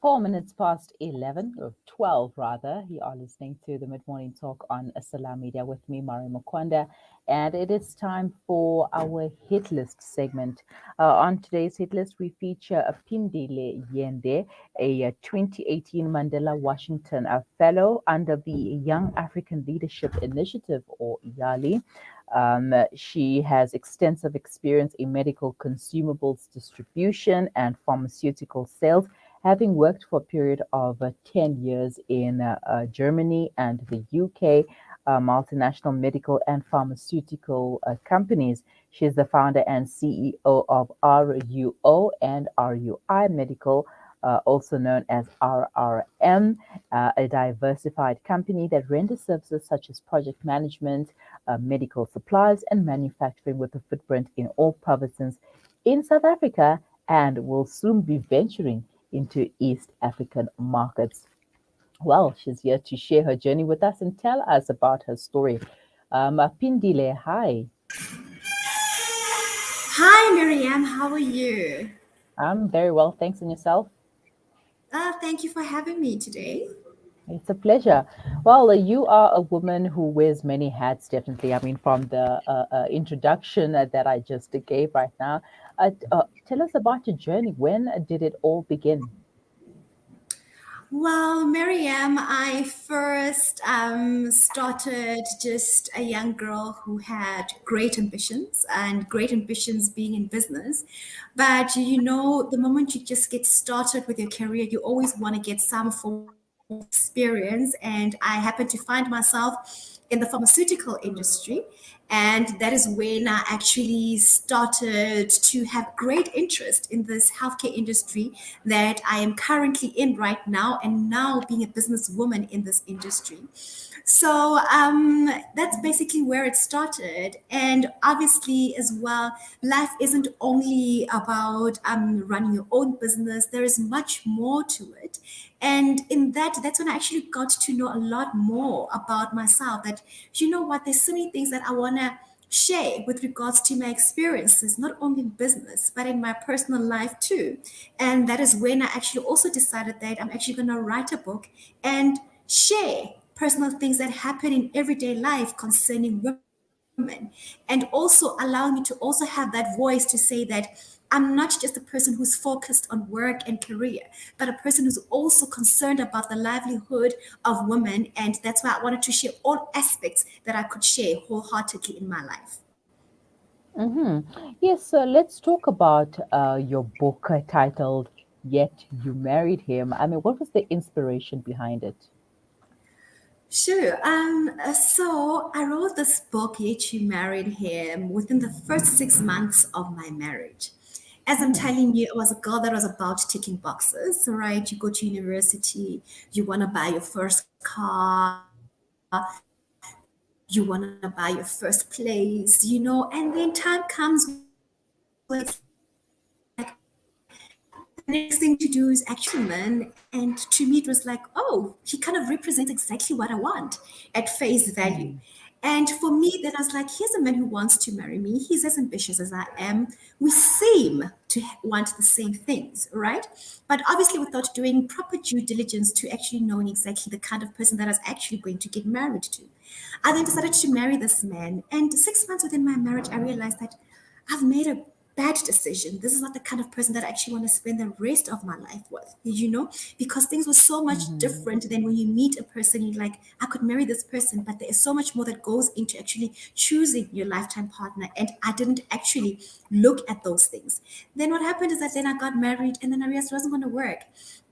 4 minutes past 11, or 12 rather. You are listening to the Mid Morning Talk on Salam Media with me, Mari Mukwanda, and it is time for our hit list segment. On today's hit list, we feature a Phindile Yende, a 2018 Mandela Washington Fellow under the Young African Leadership Initiative, or YALI. She has extensive experience in medical consumables distribution and pharmaceutical sales, having worked for a period of 10 years in Germany and the UK, multinational medical and pharmaceutical companies. She is the founder and CEO of RUO and RUI Medical, also known as RRM, a diversified company that renders services such as project management, medical supplies, and manufacturing with a footprint in all provinces in South Africa and will soon be venturing into East African markets. Well, she's here to share her journey with us and tell us about her story. Pindile, hi. Hi, Miriam. How are you? I'm very well, thanks. And yourself? Thank you for having me today. It's a pleasure. Well, you are a woman who wears many hats, definitely. I mean, from the introduction that I just gave right now. Tell us about your journey. When did it all begin? Well, Miriam, I first started just a young girl who had great ambitions and great ambitions being in business. But the moment you just get started with your career, you always want to get some form of experience. And I happened to find myself in the pharmaceutical industry. And that is when I actually started to have great interest in this healthcare industry that I am currently in right now, and now being a businesswoman in this industry. So that's basically where it started. And obviously, as well, life isn't only about running your own business, there is much more to it. And in that's when I actually got to know a lot more about myself. That, you know what, there's so many things that I want to share with regards to my experiences, not only in business, but in my personal life too. And that is when I actually also decided that I'm actually going to write a book and share personal things that happen in everyday life concerning women, and also allow me to also have that voice to say that I'm not just a person who's focused on work and career, but a person who's also concerned about the livelihood of women. And that's why I wanted to share all aspects that I could share wholeheartedly in my life. Yes, so let's talk about your book titled Yet You Married Him. I mean, what was the inspiration behind it? Sure. So I wrote this book, Yet You Married Him, within the first 6 months of my marriage. As I'm Mm, telling you, I was a girl that was about ticking boxes, right? You go to university, you want to buy your first car, you want to buy your first place, and then time comes where it's like, the next thing to do is actually man. And to me, it was like, oh, he kind of represents exactly what I want at face value. mm, And for me, then I was like, here's a man who wants to marry me. He's as ambitious as I am. We seem to want the same things, right? But obviously, without doing proper due diligence to actually knowing exactly the kind of person that I was actually going to get married to. I then decided to marry this man. And 6 months within my marriage, I realized that I've made a bad decision. This is not the kind of person that I actually want to spend the rest of my life with, because things were so much mhm, different than when you meet a person, you're like, I could marry this person, but there is so much more that goes into actually choosing your lifetime partner. And I didn't actually look at those things. Then what happened is that then I got married, and then I realized it wasn't going to work.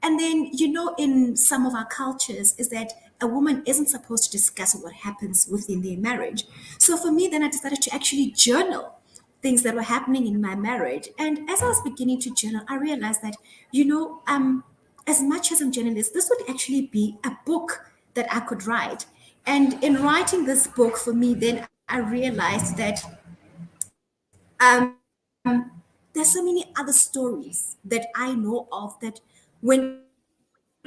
And then, in some of our cultures, is that a woman isn't supposed to discuss what happens within their marriage. So for me, then I decided to actually journal things that were happening in my marriage. And as I was beginning to journal, I realized that, as much as I'm journalist, this would actually be a book that I could write. And in writing this book for me, then I realized that there's so many other stories that I know of that when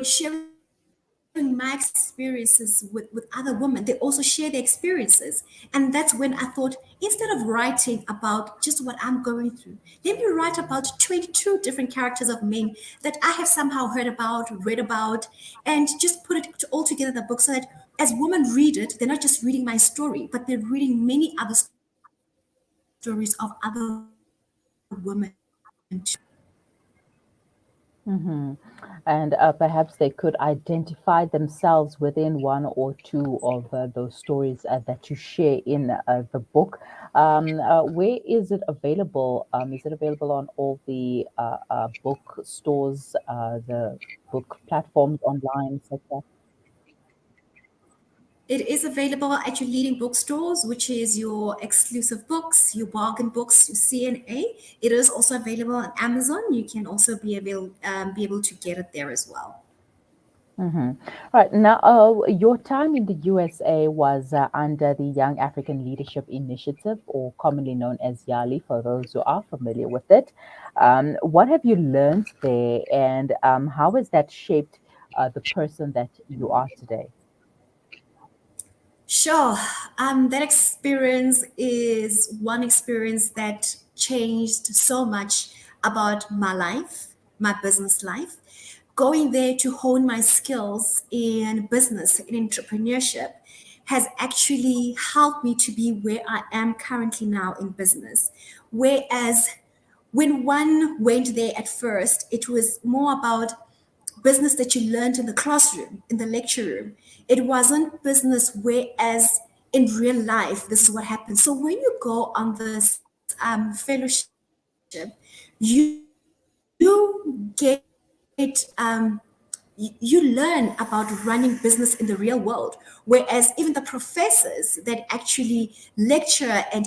sharing with other women, my experiences with other women, they also share their experiences. And that's when I thought, instead of writing about just what I'm going through, let me write about 22 different characters of men that I have somehow heard about, read about, and just put it all together in the book so that as women read it, they're not just reading my story, but they're reading many other stories of other women too. Mhm. And perhaps they could identify themselves within one or two of those stories that you share in the book. Where is it available? Is it available on all the book stores, the book platforms online, etc.? It is available at your leading bookstores, which is your exclusive books, your bargain books, your CNA. It is also available on Amazon. You can also be able to get it there as well. Mm-hmm. Right. Now, your time in the USA was under the Young African Leadership Initiative, or commonly known as YALI, for those who are familiar with it. What have you learned there, and how has that shaped the person that you are today? Sure. That experience is one experience that changed so much about my life, my business life. Going there to hone my skills in business, in entrepreneurship, has actually helped me to be where I am currently now in business. Whereas when one went there at first, it was more about business that you learned in the classroom, in the lecture room. It wasn't business whereas in real life, this is what happens. So when you go on this fellowship, you get you learn about running business in the real world, whereas even the professors that actually lecture and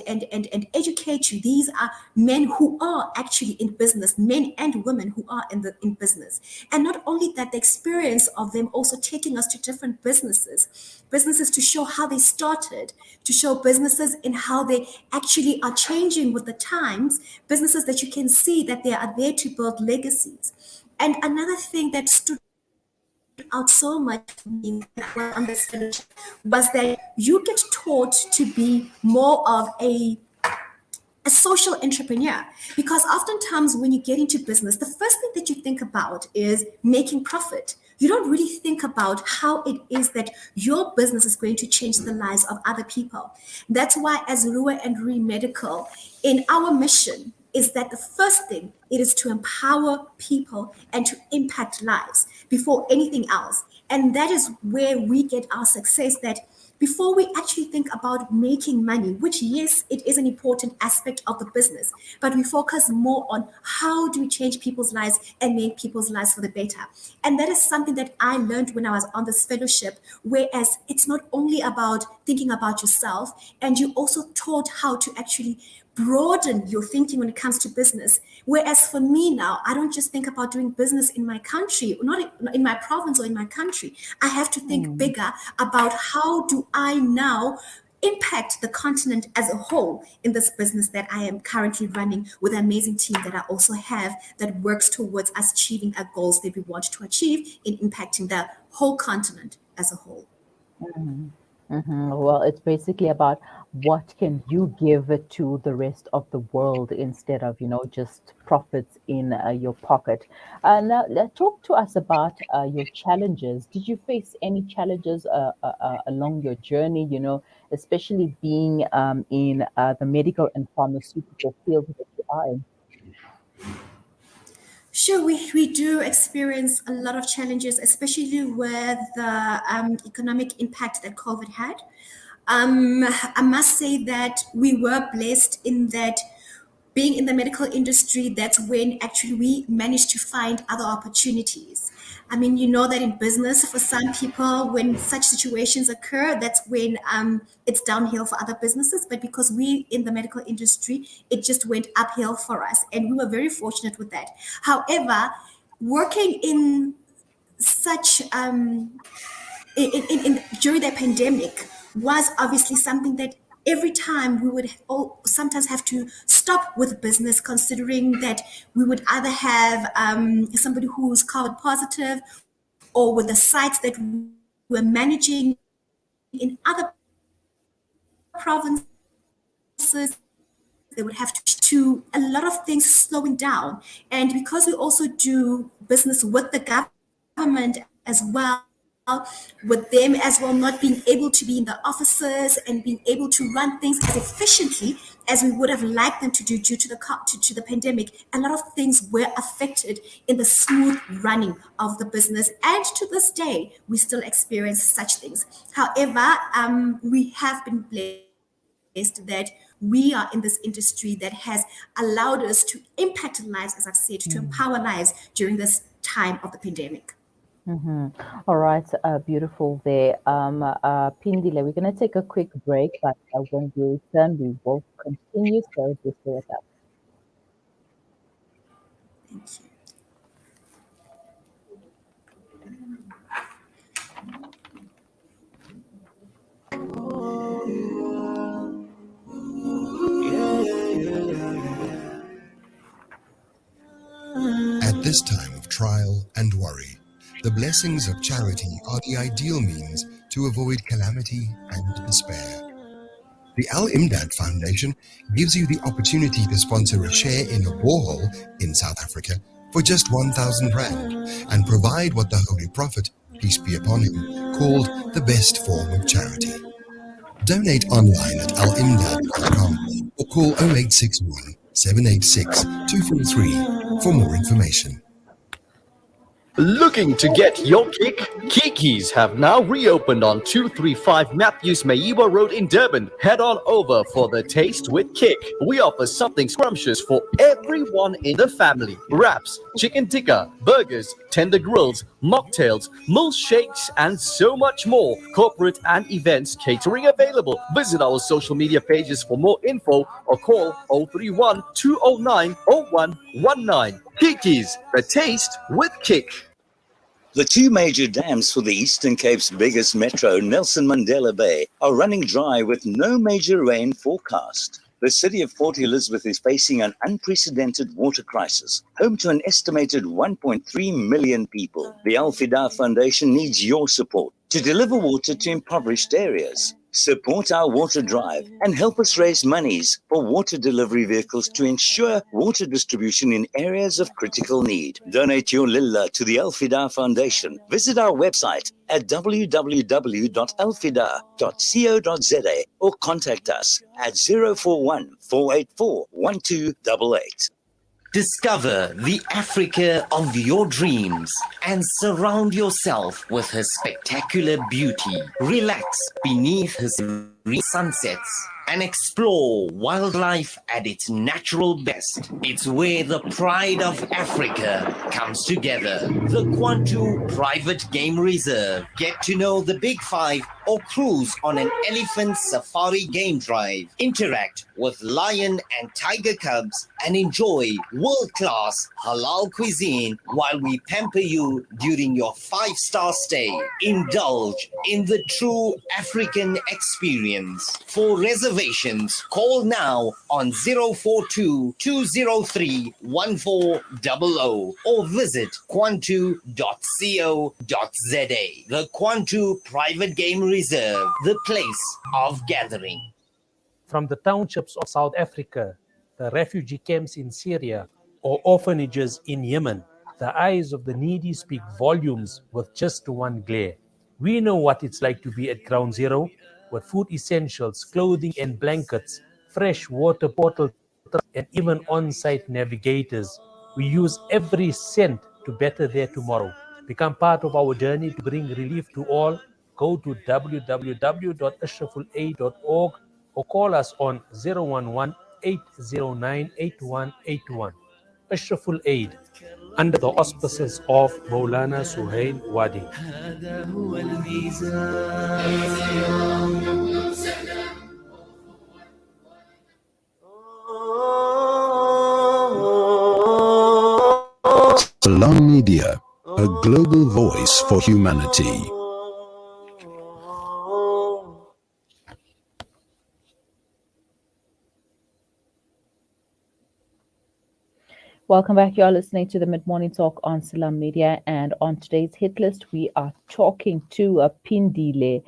educate you, these are men who are actually in business, men and women who are in business. And not only that, the experience of them also taking us to different businesses to show how they started, to show businesses in how they actually are changing with the times, businesses that you can see that they are there to build legacies. And another thing that stood out so much for me when I was on this fellowship was that you get taught to be more of a social entrepreneur, because oftentimes when you get into business, the first thing that you think about is making profit. You don't really think about how it is that your business is going to change the lives of other people. That's why as Rua and Re Medical, in our mission is that the first thing it is to empower people and to impact lives before anything else. And that is where we get our success, that before we actually think about making money, which yes, it is an important aspect of the business, but we focus more on how do we change people's lives and make people's lives for the better. And that is something that I learned when I was on this fellowship, whereas it's not only about thinking about yourself, and you also taught how to actually broaden your thinking when it comes to business. Whereas for me now, I don't just think about doing business in my country, not in my province or in my country. I have to think Mm. bigger about how do I now impact the continent as a whole in this business that I am currently running with an amazing team that I also have that works towards us achieving our goals that we want to achieve in impacting the whole continent as a whole. Mhm. Mhm. Well, it's basically about what can you give to the rest of the world instead of, just profits in your pocket. Now, talk to us about your challenges. Did you face any challenges along your journey, especially being in the medical and pharmaceutical field that you are in? Sure, we do experience a lot of challenges, especially with the economic impact that COVID had. I must say that we were blessed in that being in the medical industry, that's when actually we managed to find other opportunities. I mean, you know that in business, for some people, when such situations occur, that's when it's downhill for other businesses. But because we in the medical industry, it just went uphill for us. And we were very fortunate with that. However, working in such during the pandemic was obviously something that every time we would sometimes have to stop with business, considering that we would either have somebody who's COVID positive or with the sites that we're managing in other provinces, they would have to a lot of things slowing down. And because we also do business with the government as well, with them as well not being able to be in the offices and being able to run things as efficiently as we would have liked them to do due to the pandemic, a lot of things were affected in the smooth running of the business. And to this day, we still experience such things. However, we have been blessed that we are in this industry that has allowed us to impact lives, as I've said, to empower lives during this time of the pandemic. All right, beautiful there. Phindile, we're going to take a quick break, but when we return, we will continue. So just stay with us. Thank you. At this time of trial and worry, the blessings of charity are the ideal means to avoid calamity and despair. The Al Imdad Foundation gives you the opportunity to sponsor a share in a borehole in South Africa for just 1,000 Rand and provide what the Holy Prophet, peace be upon him, called the best form of charity. Donate online at alimdad.com or call 0861 786 243 for more information. Looking to get your kick? Kiki's have now reopened on 235 Matthews Maiwa Road in Durban. Head on over for the Taste with Kick. We offer something scrumptious for everyone in the family. Wraps, chicken tikka, burgers, tender grills, mocktails, milkshakes, and so much more. Corporate and events catering available. Visit our social media pages for more info or call 031 209 0119. Kiki's, the Taste with Kick. The two major dams for the Eastern Cape's biggest metro, Nelson Mandela Bay, are running dry with no major rain forecast. The city of Port Elizabeth is facing an unprecedented water crisis, home to an estimated 1.3 million people. The Al Fida Foundation needs your support to deliver water to impoverished areas. Support our water drive and help us raise monies for water delivery vehicles to ensure water distribution in areas of critical need. Donate your lilla to the Al Fida Foundation. Visit our website at www.alfida.co.za or contact us at 041 484 1288. Discover the Africa of your dreams and surround yourself with her spectacular beauty. Relax beneath her sunsets and explore wildlife at its natural best. It's where the pride of Africa comes together. The Kwantu Private Game Reserve. Get to know the Big Five or cruise on an elephant safari game drive. Interact with lion and tiger cubs and enjoy world-class halal cuisine while we pamper you during your 5-star stay. Indulge in the true African experience. For reservations, call now on 042 203 1400 or visit kwantu.co.za. The Kwantu Private Game Reserve, the place of gathering. From the townships of South Africa, the refugee camps in Syria, or orphanages in Yemen, the eyes of the needy speak volumes with just one glare. We know what it's like to be at ground zero, with food essentials, clothing and blankets, fresh water portal, and even on-site navigators. We use every cent to better their tomorrow. Become part of our journey to bring relief to all. Go to www.ashrafulaid.org or call us on 011-809-8181. Ashraful Aid, under the auspices of Maulana Suhail Wadi. Salam Media, a global voice for humanity. Welcome back. You're listening to the Mid Morning Talk on Salam Media, and on today's hit list, we are talking to Phindile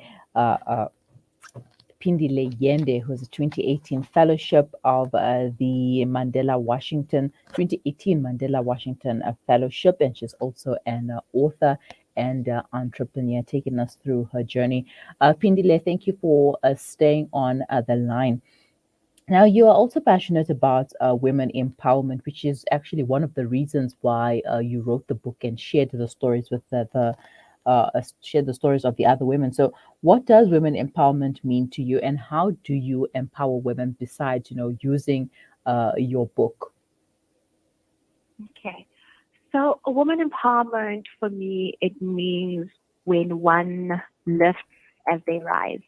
Yende, who is a 2018 fellowship of the 2018 Mandela Washington Fellowship, and she's also an author and entrepreneur, taking us through her journey. Phindile, thank you for staying on the line. Now, you are also passionate about women empowerment, which is actually one of the reasons why you wrote the book and shared the stories with shared the stories of the other women. So, what does women empowerment mean to you, and how do you empower women besides, using your book? Okay. So, a woman empowerment for me, it means when one lifts as they rise.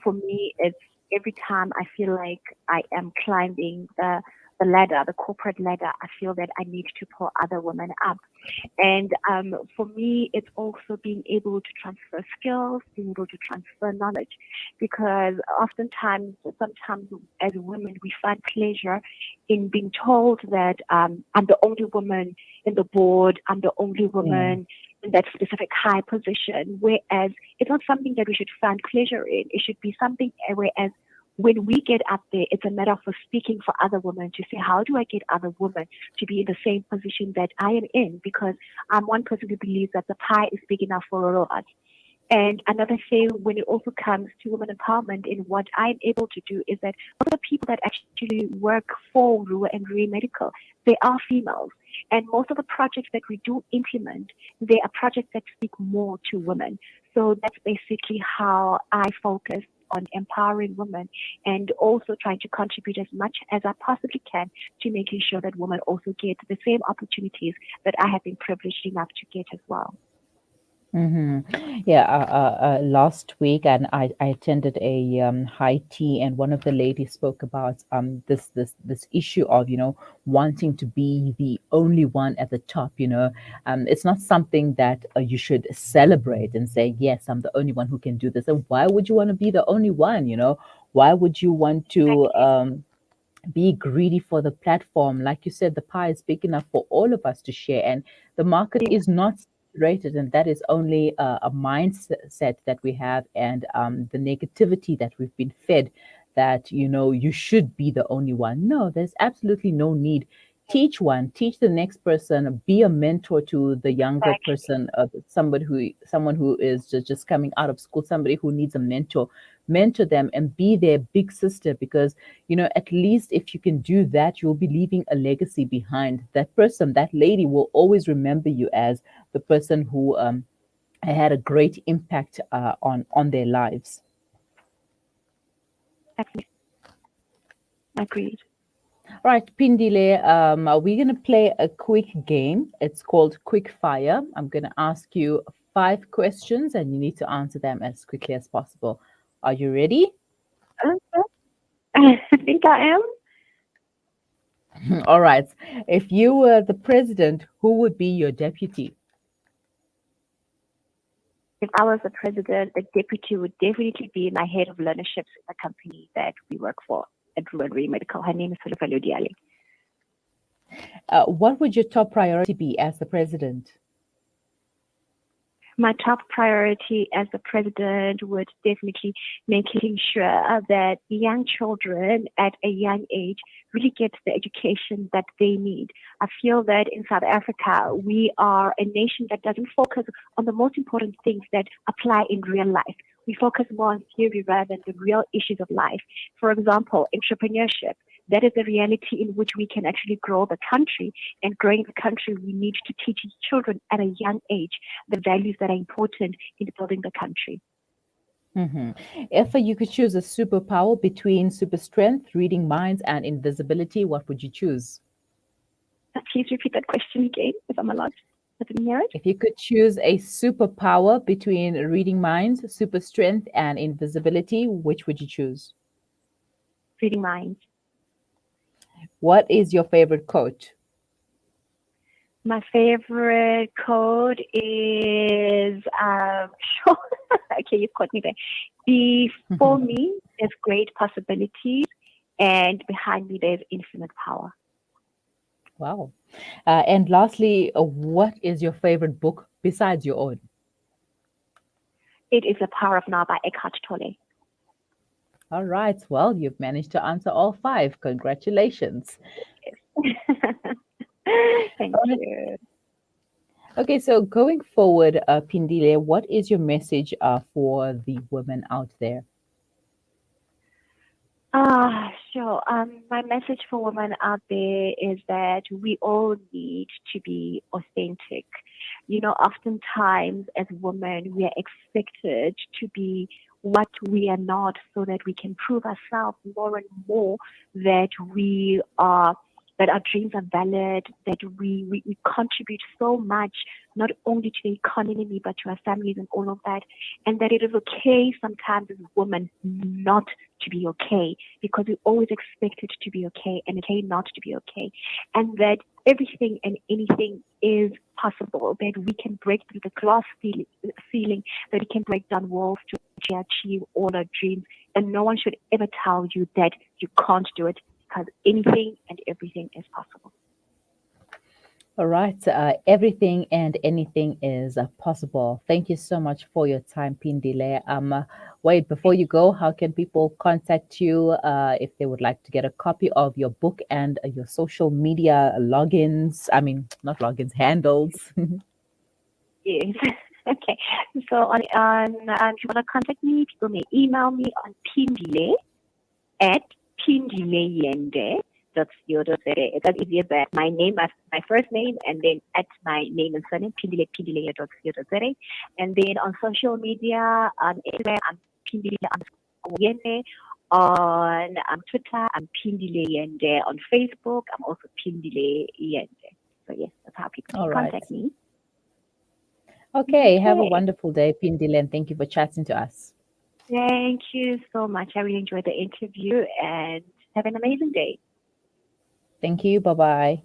For me, it's every time I feel like I am climbing the ladder, the corporate ladder, I feel that I need to pull other women up. And for me, it's also being able to transfer skills, being able to transfer knowledge, because sometimes as women, we find pleasure in being told that I'm the only woman in the board, I'm the only woman in that specific high position, whereas it's not something that we should find pleasure in. It should be something whereas when we get up there, it's a matter of speaking for other women to say, how do I get other women to be in the same position that I am in? Because I'm one person who believes that the pie is big enough for all of us. And another thing, when it also comes to women empowerment, in what I'm able to do is that all the people that actually work for Rua and Rui Medical, they are females. And most of the projects that we do implement, they are projects that speak more to women. So that's basically how I focus on empowering women and also trying to contribute as much as I possibly can to making sure that women also get the same opportunities that I have been privileged enough to get as well. Yeah, last week, and I attended a high tea, and one of the ladies spoke about this issue of wanting to be the only one at the top. It's not something that you should celebrate and say, yes, I'm the only one who can do this. And why would you want to be the only one? Why would you want to be greedy for the platform? Like you said, the pie is big enough for all of us to share, and the market is not saturated, and that is only a mindset that we have, and the negativity that we've been fed, that you should be the only one. No, there's absolutely no need. Teach the next person, be a mentor to the younger person, someone who is just coming out of school, somebody who needs a mentor them, and be their big sister, because at least if you can do that, you'll be leaving a legacy behind. That person, that lady, will always remember you as the person who had a great impact on their lives. Agreed. All right, Phindile, we're going to play a quick game. It's called Quick Fire. I'm going to ask you 5 questions, and you need to answer them as quickly as possible. Are you ready? I think I am. All right. If you were the president, who would be your deputy? If I was the president, the deputy would definitely be my head of learnerships in the company that we work for at Rui Medical. Her name is Phindile Yende. What would your top priority be as the president? My top priority as the president would definitely making sure that young children at a young age really get the education that they need. I feel that in South Africa, we are a nation that doesn't focus on the most important things that apply in real life. We focus more on theory rather than the real issues of life. For example, entrepreneurship. That is the reality in which we can actually grow the country. And growing the country, we need to teach children at a young age the values that are important in building the country. If you could choose a superpower between super strength, reading minds, and invisibility, what would you choose? Please repeat that question again, if I'm allowed. I didn't hear it. If you could choose a superpower between reading minds, super strength, and invisibility, which would you choose? Reading minds. What is your favorite quote? My favorite quote is, okay, you've caught me there. Before me, there's great possibilities, and behind me, there's infinite power. Wow. And lastly, what is your favorite book besides your own? It is The Power of Now by Eckhart Tolle. All right. Well, you've managed to answer all five. Congratulations. Thank All right. you. Okay, so going forward, Phindile, what is your message for the women out there? Sure. My message for women out there is that we all need to be authentic. Oftentimes as women, we are expected to be what we are not so that we can prove ourselves more and more that we are, that our dreams are valid, that we contribute so much, not only to the economy, but to our families and all of that. And that it is okay sometimes as women not to be okay because we always expect it to be okay and okay not to be okay. And that everything and anything is possible, that we can break through the glass ceiling, that we can break down walls to achieve all our dreams. And no one should ever tell you that you can't do it because anything and everything is possible. All right. Everything and anything is possible. Thank you so much for your time, Phindile. Wait, before you go, how can people contact you if they would like to get a copy of your book and your social media logins? I mean, not logins, handles. Yes. Okay. So if you want to contact me, people may email me on Phindile at phindileyende.co.za. That's easier than my name, my first name, and then at my name and surname, phindileyende.co.za. And then on social media, on Instagram, I'm Phindile_Yende. On Twitter, I'm Phindile Yende. On Facebook, I'm also Phindile Yende. So yes, that's how people All can right. contact me. Okay. Have a Okay. wonderful day, Phindile, and thank you for chatting to us. Thank you so much. I really enjoyed the interview and have an amazing day. Thank you. Bye bye.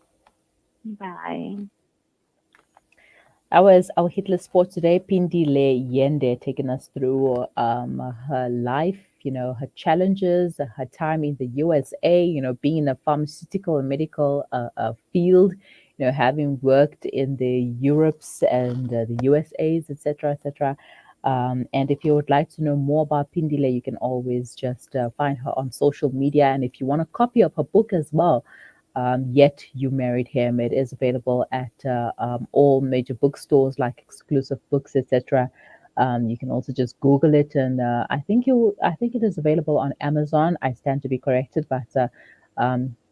Bye. That was our hit list for today. Phindile Yende taking us through her life, her challenges, her time in the USA, being in the pharmaceutical and medical field, having worked in the Europes and the USAs, etc., etc. And if you would like to know more about Phindile, you can always just find her on social media. And if you want a copy of her book as well, Yet You Married Him. It is available at all major bookstores like Exclusive Books, etc. You can also just Google it, and I think it is available on Amazon. I stand to be corrected, but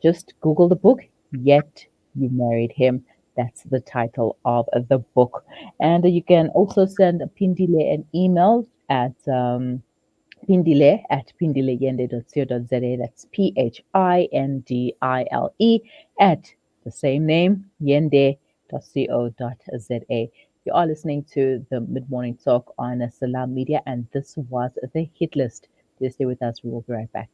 just Google the book. Yet You Married Him. That's the title of the book, and you can also send Phindile an email at phindile@phindileyende.co.za. That's PHINDILE at the same name, yende.co.za. You are listening to the Mid Morning Talk on Salam Media, and this was the hit list. Please stay with us. We will be right back.